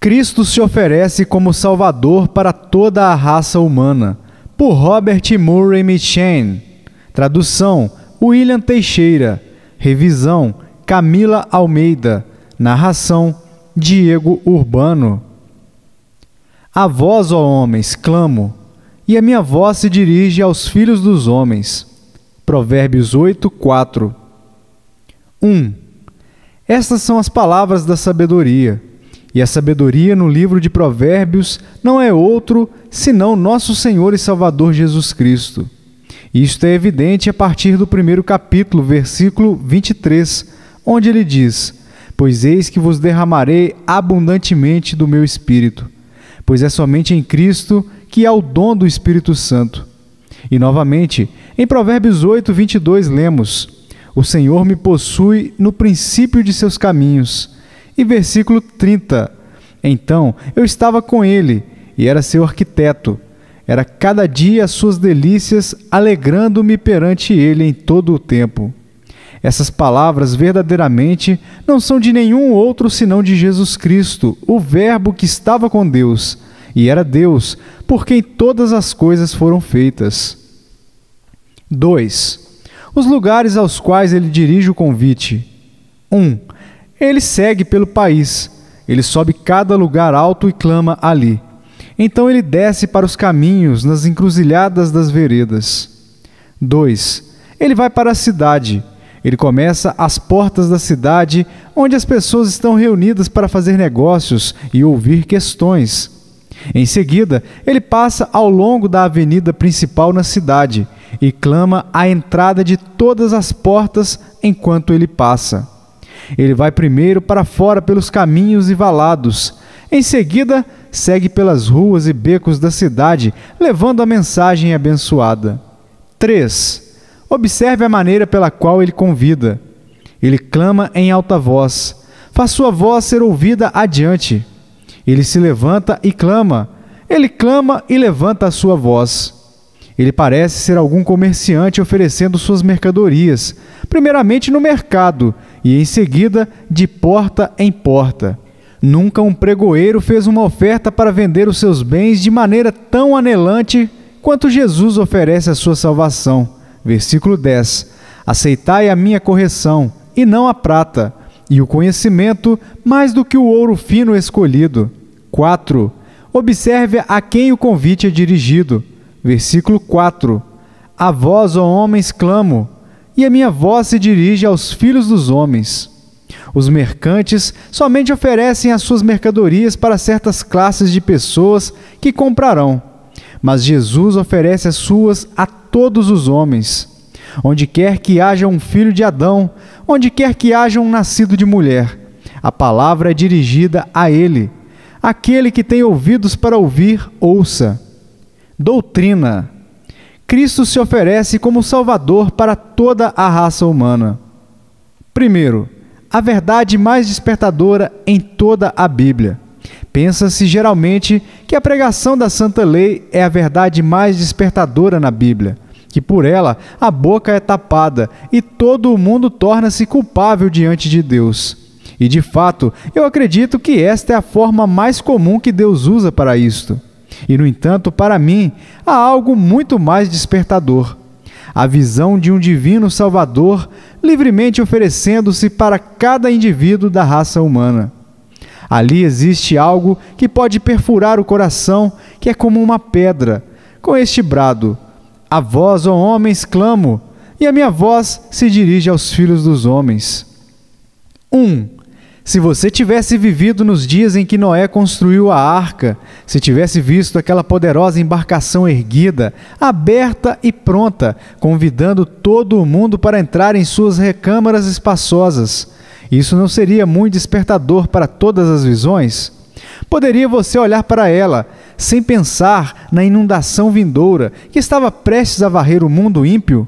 Cristo se oferece como Salvador para toda a raça humana, por Robert Murray M'Cheyne. Tradução: William Teixeira. Revisão: Camila Almeida. Narração: Diego Urbano. A vós, ó homens, clamo, e a minha voz se dirige aos filhos dos homens. Provérbios 8, 4. 1. Estas são as palavras da sabedoria. E a sabedoria no livro de Provérbios não é outro senão nosso Senhor e Salvador Jesus Cristo. Isto é evidente a partir do primeiro capítulo, versículo 23, onde ele diz: Pois eis que vos derramarei abundantemente do meu Espírito, pois é somente em Cristo que há o dom do Espírito Santo. E novamente, em Provérbios 8, 22, lemos: O Senhor me possui no princípio de seus caminhos. E versículo 30, então eu estava com ele, e era seu arquiteto. Era cada dia as suas delícias, alegrando-me perante ele em todo o tempo. Essas palavras verdadeiramente não são de nenhum outro senão de Jesus Cristo, o Verbo que estava com Deus, e era Deus, por quem todas as coisas foram feitas. 2. Os lugares aos quais ele dirige o convite. 1. Ele segue pelo país. Ele sobe cada lugar alto e clama ali. Então ele desce para os caminhos, nas encruzilhadas das veredas. 2. Ele vai para a cidade. Ele começa às portas da cidade, onde as pessoas estão reunidas para fazer negócios e ouvir questões. Em seguida, ele passa ao longo da avenida principal na cidade e clama à entrada de todas as portas enquanto ele passa. Ele vai primeiro para fora pelos caminhos e valados. Em seguida, segue pelas ruas e becos da cidade, levando a mensagem abençoada. 3. Observe a maneira pela qual ele convida. Ele clama em alta voz. Faz sua voz ser ouvida adiante. Ele se levanta e clama. Ele clama e levanta a sua voz. Ele parece ser algum comerciante oferecendo suas mercadorias, primeiramente no mercado e em seguida de porta em porta. Nunca um pregoeiro fez uma oferta para vender os seus bens de maneira tão anelante quanto Jesus oferece a sua salvação. Versículo 10. Aceitai a minha correção, e não a prata, e o conhecimento mais do que o ouro fino escolhido. 4. Observe a quem o convite é dirigido. Versículo 4. A vós, ó homens, clamo, e a minha voz se dirige aos filhos dos homens. Os mercantes somente oferecem as suas mercadorias para certas classes de pessoas que comprarão, mas Jesus oferece as suas a todos os homens. Onde quer que haja um filho de Adão, onde quer que haja um nascido de mulher, a palavra é dirigida a ele. Aquele que tem ouvidos para ouvir, ouça. Doutrina. Cristo se oferece como Salvador para toda a raça humana. Primeiro, a verdade mais despertadora em toda a Bíblia. Pensa-se geralmente que a pregação da Santa Lei é a verdade mais despertadora na Bíblia, que por ela a boca é tapada e todo o mundo torna-se culpável diante de Deus. E de fato, eu acredito que esta é a forma mais comum que Deus usa para isto. E, no entanto, para mim, há algo muito mais despertador. A visão de um divino Salvador livremente oferecendo-se para cada indivíduo da raça humana. Ali existe algo que pode perfurar o coração, que é como uma pedra, com este brado: A vós, ó homens, clamo, e a minha voz se dirige aos filhos dos homens. 1. Se você tivesse vivido nos dias em que Noé construiu a arca, se tivesse visto aquela poderosa embarcação erguida, aberta e pronta, convidando todo o mundo para entrar em suas recâmaras espaçosas, isso não seria muito despertador para todas as visões? Poderia você olhar para ela, sem pensar na inundação vindoura que estava prestes a varrer o mundo ímpio?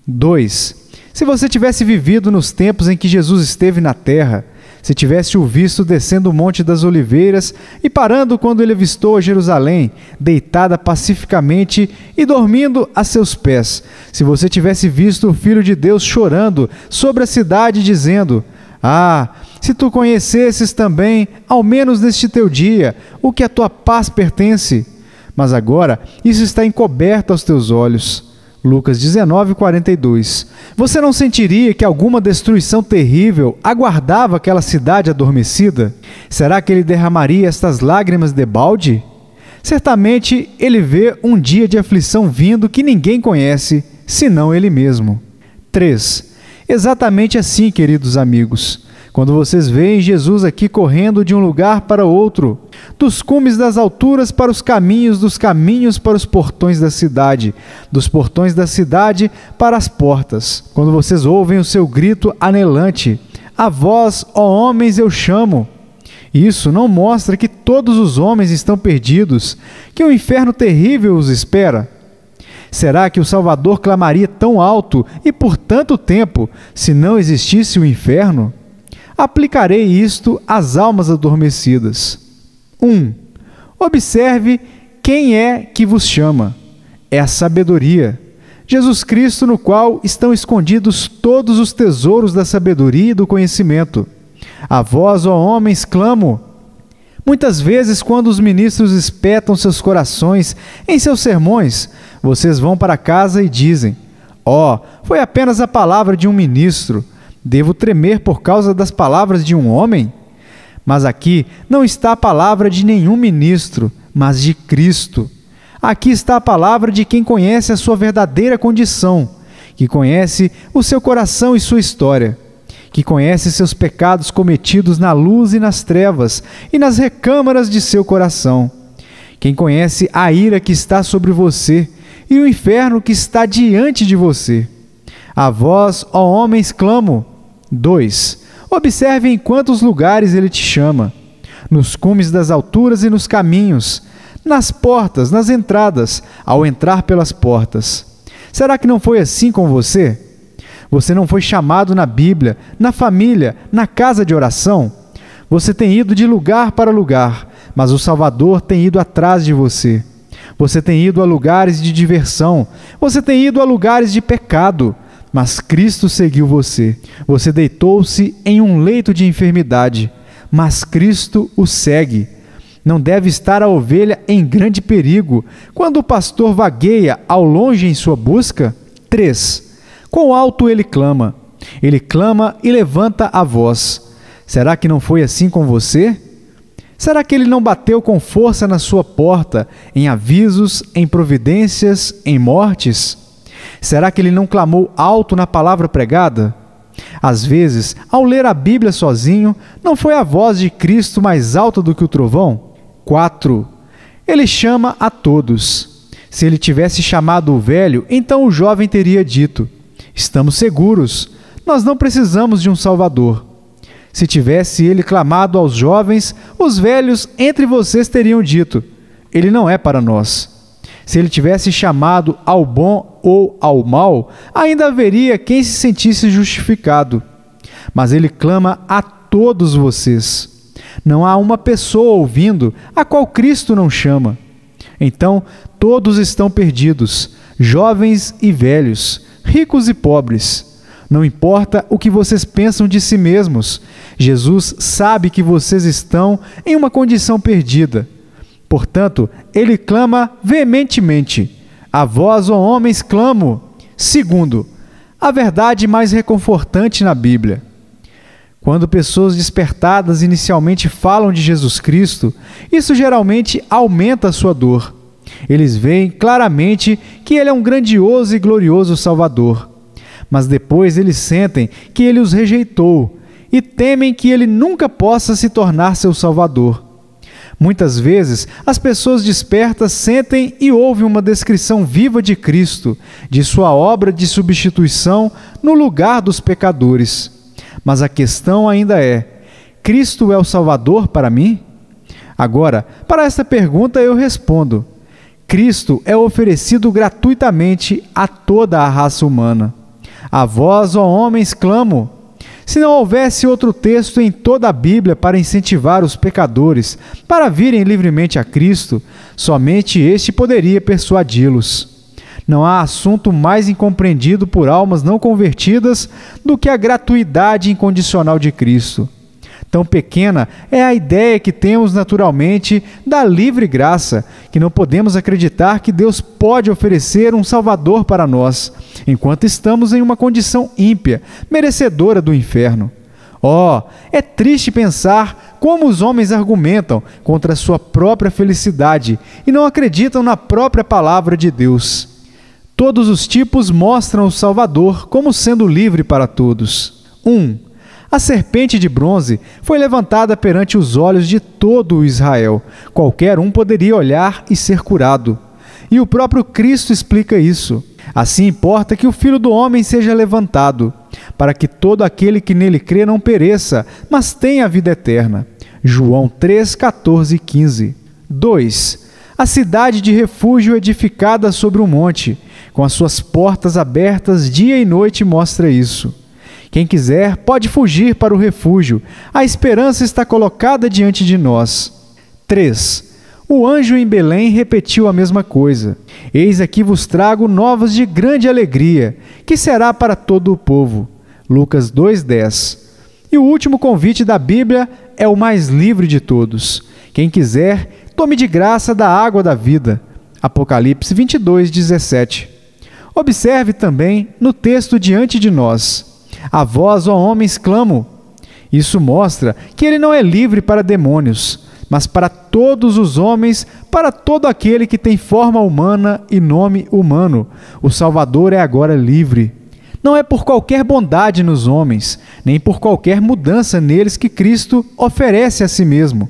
2. Se você tivesse vivido nos tempos em que Jesus esteve na terra, se tivesse o visto descendo o Monte das Oliveiras e parando quando ele avistou a Jerusalém, deitada pacificamente e dormindo a seus pés, se você tivesse visto o Filho de Deus chorando sobre a cidade, dizendo: Ah, se tu conhecesses também, ao menos neste teu dia, o que a tua paz pertence! Mas agora isso está encoberto aos teus olhos. Lucas 19:42. Você não sentiria que alguma destruição terrível aguardava aquela cidade adormecida? Será que ele derramaria estas lágrimas debalde? Certamente ele vê um dia de aflição vindo que ninguém conhece, senão ele mesmo. 3. Exatamente assim, queridos amigos. Quando vocês veem Jesus aqui correndo de um lugar para outro, dos cumes das alturas para os caminhos, dos caminhos para os portões da cidade, dos portões da cidade para as portas. Quando vocês ouvem o seu grito anelante, a vós, ó homens, eu chamo. Isso não mostra que todos os homens estão perdidos, que um inferno terrível os espera? Será que o Salvador clamaria tão alto e por tanto tempo se não existisse o inferno? Aplicarei isto às almas adormecidas. 1. Observe quem é que vos chama. É a sabedoria. Jesus Cristo, no qual estão escondidos todos os tesouros da sabedoria e do conhecimento. A vós, ó homens, clamo. Muitas vezes, quando os ministros espetam seus corações em seus sermões, vocês vão para casa e dizem: ó, foi apenas a palavra de um ministro. Devo tremer por causa das palavras de um homem? Mas aqui não está a palavra de nenhum ministro, mas de Cristo. Aqui está a palavra de quem conhece a sua verdadeira condição, que conhece o seu coração e sua história, que conhece seus pecados cometidos na luz e nas trevas e nas recâmaras de seu coração, quem conhece a ira que está sobre você e o inferno que está diante de você. A vós, ó homens, clamo. 2. Observe em quantos lugares ele te chama: nos cumes das alturas e nos caminhos, nas portas, nas entradas, ao entrar pelas portas. Será que não foi assim com você? Você não foi chamado na Bíblia, na família, na casa de oração? Você tem ido de lugar para lugar, mas o Salvador tem ido atrás de você. Você tem ido a lugares de diversão, você tem ido a lugares de pecado, mas Cristo seguiu você. Você deitou-se em um leito de enfermidade, mas Cristo o segue. Não deve estar a ovelha em grande perigo quando o pastor vagueia ao longe em sua busca? 3. Quão alto ele clama? Ele clama e levanta a voz. Será que não foi assim com você? Será que ele não bateu com força na sua porta, em avisos, em providências, em mortes? Será que ele não clamou alto na palavra pregada? Às vezes, ao ler a Bíblia sozinho, não foi a voz de Cristo mais alta do que o trovão? 4. Ele chama a todos. Se ele tivesse chamado o velho, então o jovem teria dito: estamos seguros, nós não precisamos de um Salvador. Se tivesse ele clamado aos jovens, os velhos entre vocês teriam dito: ele não é para nós. Se ele tivesse chamado ao bom ou ao mal, ainda haveria quem se sentisse justificado. Mas ele clama a todos vocês. Não há uma pessoa ouvindo a qual Cristo não chama. Então, todos estão perdidos, jovens e velhos, ricos e pobres. Não importa o que vocês pensam de si mesmos, Jesus sabe que vocês estão em uma condição perdida. Portanto, ele clama veementemente: a vós, ó homens, clamo. 2. A verdade mais reconfortante na Bíblia. Quando pessoas despertadas inicialmente falam de Jesus Cristo, isso geralmente aumenta a sua dor. Eles veem claramente que ele é um grandioso e glorioso Salvador. Mas depois eles sentem que ele os rejeitou e temem que ele nunca possa se tornar seu Salvador. Muitas vezes, as pessoas despertas sentem e ouvem uma descrição viva de Cristo, de sua obra de substituição no lugar dos pecadores. Mas a questão ainda é: Cristo é o Salvador para mim? Agora, para esta pergunta eu respondo: Cristo é oferecido gratuitamente a toda a raça humana. A vós, ó homens, clamo. Se não houvesse outro texto em toda a Bíblia para incentivar os pecadores para virem livremente a Cristo, somente este poderia persuadi-los. Não há assunto mais incompreendido por almas não convertidas do que a gratuidade incondicional de Cristo. Tão pequena é a ideia que temos naturalmente da livre graça, que não podemos acreditar que Deus pode oferecer um Salvador para nós, enquanto estamos em uma condição ímpia, merecedora do inferno. É triste pensar como os homens argumentam contra a sua própria felicidade e não acreditam na própria palavra de Deus. Todos os tipos mostram o Salvador como sendo livre para todos. 1. A serpente de bronze foi levantada perante os olhos de todo o Israel. Qualquer um poderia olhar e ser curado. E o próprio Cristo explica isso. Assim importa que o Filho do Homem seja levantado, para que todo aquele que nele crê não pereça, mas tenha a vida eterna. João 3, 14 e 15. 2. A cidade de refúgio edificada sobre um monte, com as suas portas abertas dia e noite, mostra isso. Quem quiser pode fugir para o refúgio. A esperança está colocada diante de nós. 3. O anjo em Belém repetiu a mesma coisa. Eis aqui vos trago novas de grande alegria, que será para todo o povo. Lucas 2:10. E o último convite da Bíblia é o mais livre de todos. Quem quiser, tome de graça da água da vida. Apocalipse 22:17. Observe também no texto diante de nós. A vós, ó homens, clamo. Isso mostra que ele não é livre para demônios, mas para todos os homens, para todo aquele que tem forma humana e nome humano. O Salvador é agora livre. Não é por qualquer bondade nos homens, nem por qualquer mudança neles que Cristo oferece a si mesmo,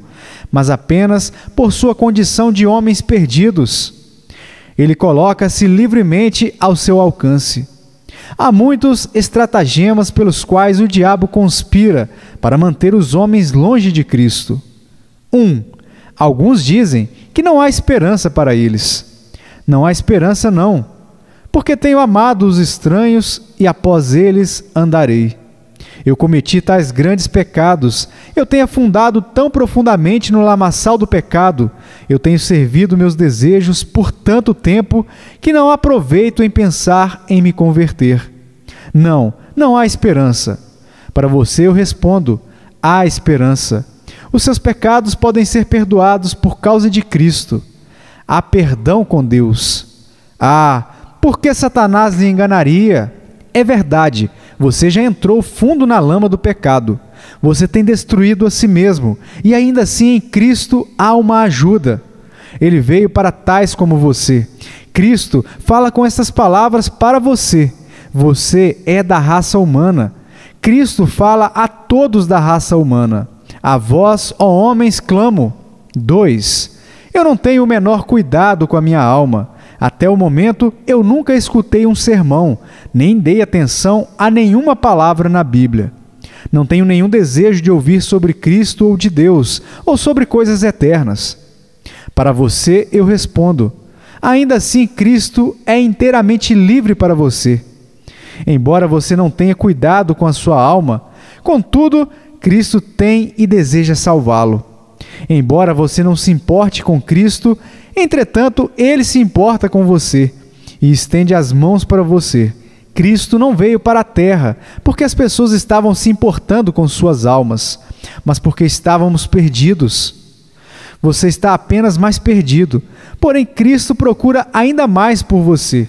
mas apenas por sua condição de homens perdidos. Ele coloca-se livremente ao seu alcance. Há muitos estratagemas pelos quais o diabo conspira para manter os homens longe de Cristo. 1. Alguns dizem que não há esperança para eles. Não há esperança não, porque tenho amado os estranhos e após eles andarei. Eu cometi tais grandes pecados, eu tenho afundado tão profundamente no lamaçal do pecado, eu tenho servido meus desejos por tanto tempo que não há proveito em pensar em me converter. Não há esperança. Para você eu respondo, há esperança. Os seus pecados podem ser perdoados por causa de Cristo. Há perdão com Deus. Por que Satanás lhe enganaria? É verdade, você já entrou fundo na lama do pecado. Você tem destruído a si mesmo, e ainda assim em Cristo há uma ajuda. Ele veio para tais como você. Cristo fala com essas palavras para você. Você é da raça humana. Cristo fala a todos da raça humana. A vós, ó homens, clamo. 2. Eu não tenho o menor cuidado com a minha alma. Até o momento, eu nunca escutei um sermão, nem dei atenção a nenhuma palavra na Bíblia. Não tenho nenhum desejo de ouvir sobre Cristo ou de Deus, ou sobre coisas eternas. Para você, eu respondo, ainda assim Cristo é inteiramente livre para você. Embora você não tenha cuidado com a sua alma, contudo, Cristo tem e deseja salvá-lo. Embora você não se importe com Cristo, entretanto, Ele se importa com você e estende as mãos para você. Cristo não veio para a terra porque as pessoas estavam se importando com suas almas, mas porque estávamos perdidos. Você está apenas mais perdido, porém Cristo procura ainda mais por você.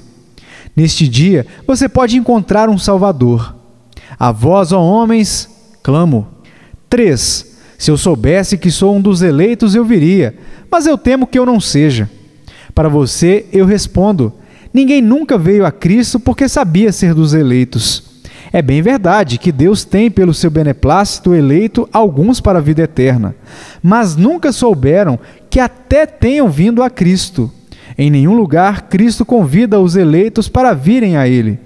Neste dia, você pode encontrar um Salvador. A vós, ó homens, clamo. 3. Se eu soubesse que sou um dos eleitos, eu viria, mas eu temo que eu não seja. Para você, eu respondo, ninguém nunca veio a Cristo porque sabia ser dos eleitos. É bem verdade que Deus tem, pelo seu beneplácito, eleito alguns para a vida eterna, mas nunca souberam que até tenham vindo a Cristo. Em nenhum lugar, Cristo convida os eleitos para virem a Ele.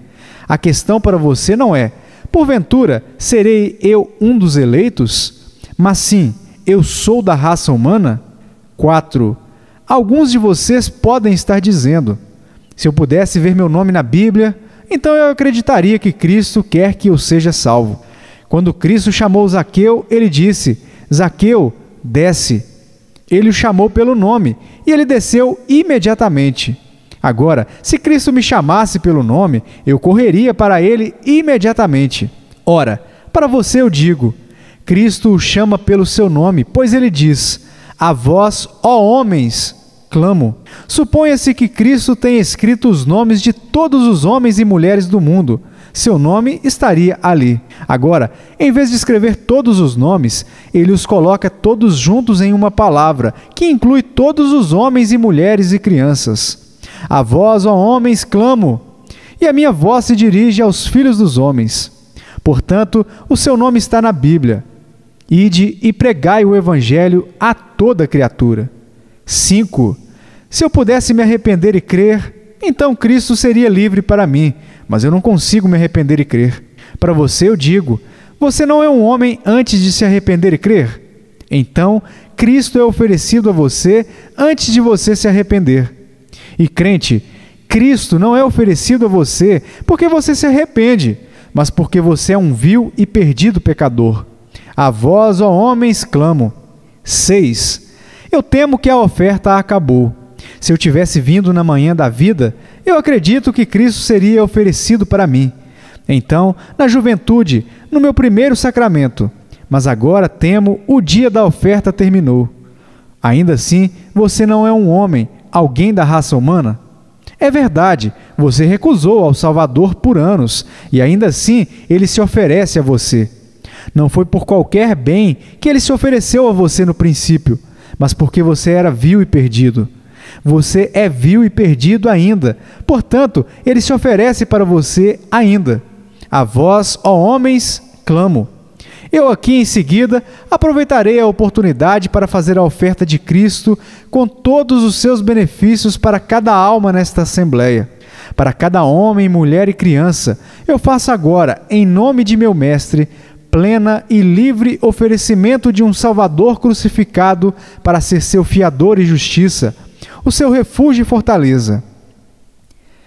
A questão para você não é, porventura, serei eu um dos eleitos? Mas sim, eu sou da raça humana? 4. Alguns de vocês podem estar dizendo, se eu pudesse ver meu nome na Bíblia, então eu acreditaria que Cristo quer que eu seja salvo. Quando Cristo chamou Zaqueu, ele disse, Zaqueu, desce. Ele o chamou pelo nome e ele desceu imediatamente. Agora, se Cristo me chamasse pelo nome, eu correria para ele imediatamente. Ora, para você eu digo, Cristo o chama pelo seu nome, pois ele diz: a vós, ó homens, clamo. Suponha-se que Cristo tenha escrito os nomes de todos os homens e mulheres do mundo. Seu nome estaria ali. Agora, em vez de escrever todos os nomes, ele os coloca todos juntos em uma palavra, que inclui todos os homens e mulheres e crianças. A vós, ó homens, clamo, e a minha voz se dirige aos filhos dos homens. Portanto, o seu nome está na Bíblia. Ide e pregai o Evangelho a toda criatura. 5. Se eu pudesse me arrepender e crer, então Cristo seria livre para mim, mas eu não consigo me arrepender e crer. Para você eu digo, você não é um homem antes de se arrepender e crer? Então, Cristo é oferecido a você antes de você se arrepender. E crente, Cristo não é oferecido a você porque você se arrepende, mas porque você é um vil e perdido pecador. A vós, ó homens, clamo. 6. Eu temo que a oferta acabou. Se eu tivesse vindo na manhã da vida, eu acredito que Cristo seria oferecido para mim. Então, na juventude, no meu primeiro sacramento. Mas agora temo, o dia da oferta terminou. Ainda assim, você não é um homem, alguém da raça humana? É verdade, você recusou ao Salvador por anos, e ainda assim ele se oferece a você. Não foi por qualquer bem que ele se ofereceu a você no princípio, mas porque você era vil e perdido. Você é vil e perdido ainda, portanto, ele se oferece para você ainda. A vós, ó homens, clamo. Eu aqui em seguida aproveitarei a oportunidade para fazer a oferta de Cristo com todos os seus benefícios para cada alma nesta Assembleia. Para cada homem, mulher e criança, eu faço agora, em nome de meu Mestre, plena e livre oferecimento de um Salvador crucificado para ser seu fiador e justiça, o seu refúgio e fortaleza.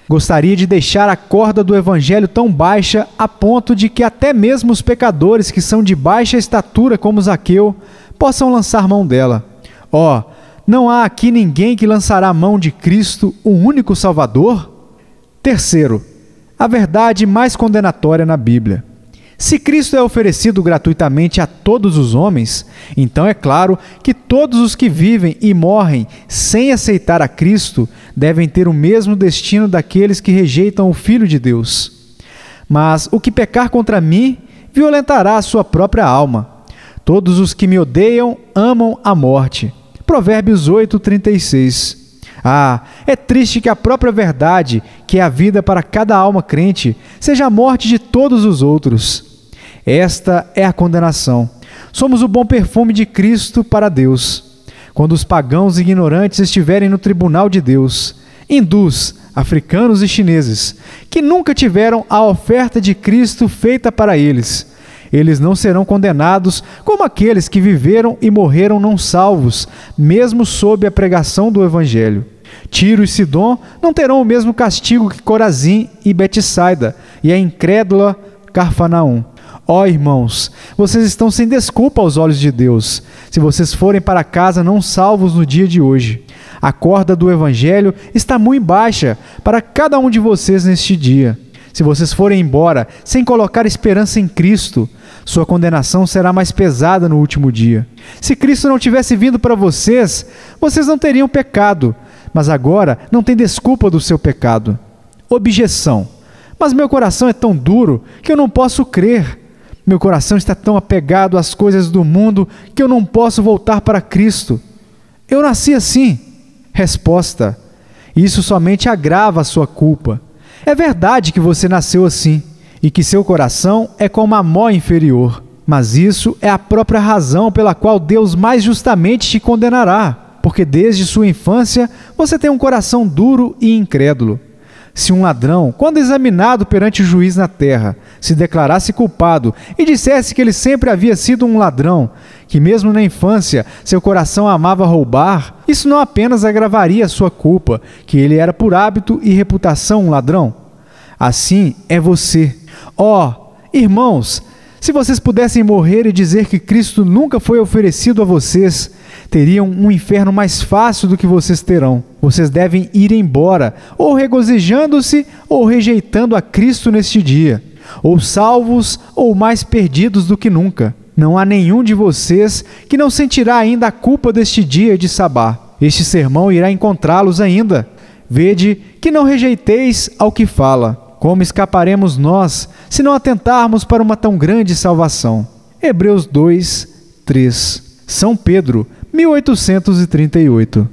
Gostaria de deixar a corda do Evangelho tão baixa a ponto de que até mesmo os pecadores que são de baixa estatura como Zaqueu possam lançar mão dela. Ó, não há aqui ninguém que lançará mão de Cristo, o único Salvador? 3. A verdade mais condenatória na Bíblia. Se Cristo é oferecido gratuitamente a todos os homens, então é claro que todos os que vivem e morrem sem aceitar a Cristo devem ter o mesmo destino daqueles que rejeitam o Filho de Deus. Mas o que pecar contra mim violentará a sua própria alma. Todos os que me odeiam amam a morte. Provérbios 8:36. Ah, é triste que a própria verdade, que é a vida para cada alma crente, seja a morte de todos os outros. Esta é a condenação. Somos o bom perfume de Cristo para Deus. Quando os pagãos ignorantes estiverem no tribunal de Deus, hindus, africanos e chineses, que nunca tiveram a oferta de Cristo feita para eles, eles não serão condenados como aqueles que viveram e morreram não salvos, mesmo sob a pregação do Evangelho. Tiro e Sidom não terão o mesmo castigo que Corazim e Betsaida e a incrédula Cafarnaum. Ó irmãos, vocês estão sem desculpa aos olhos de Deus, se vocês forem para casa não salvos no dia de hoje. A corda do Evangelho está muito baixa para cada um de vocês neste dia. Se vocês forem embora sem colocar esperança em Cristo, sua condenação será mais pesada no último dia. Se Cristo não tivesse vindo para vocês, vocês não teriam pecado, mas agora não tem desculpa do seu pecado. Objeção. Mas meu coração é tão duro que eu não posso crer. Meu coração está tão apegado às coisas do mundo que eu não posso voltar para Cristo. Eu nasci assim. Resposta. Isso somente agrava a sua culpa. É verdade que você nasceu assim e que seu coração é como a mó inferior, mas isso é a própria razão pela qual Deus mais justamente te condenará, porque desde sua infância você tem um coração duro e incrédulo. Se um ladrão, quando examinado perante o juiz na terra, se declarasse culpado e dissesse que ele sempre havia sido um ladrão, que mesmo na infância seu coração amava roubar, isso não apenas agravaria a sua culpa, que ele era por hábito e reputação um ladrão. Assim é você. Ó, irmãos, Se vocês pudessem morrer e dizer que Cristo nunca foi oferecido a vocês, teriam um inferno mais fácil do que vocês terão. Vocês devem ir embora, ou regozijando-se, ou rejeitando a Cristo neste dia, ou salvos, ou mais perdidos do que nunca. Não há nenhum de vocês que não sentirá ainda a culpa deste dia de Sabá. Este sermão irá encontrá-los ainda. Vede que não rejeiteis ao que fala. Como escaparemos nós, se não atentarmos para uma tão grande salvação? Hebreus 2, 3. São Pedro, 1838.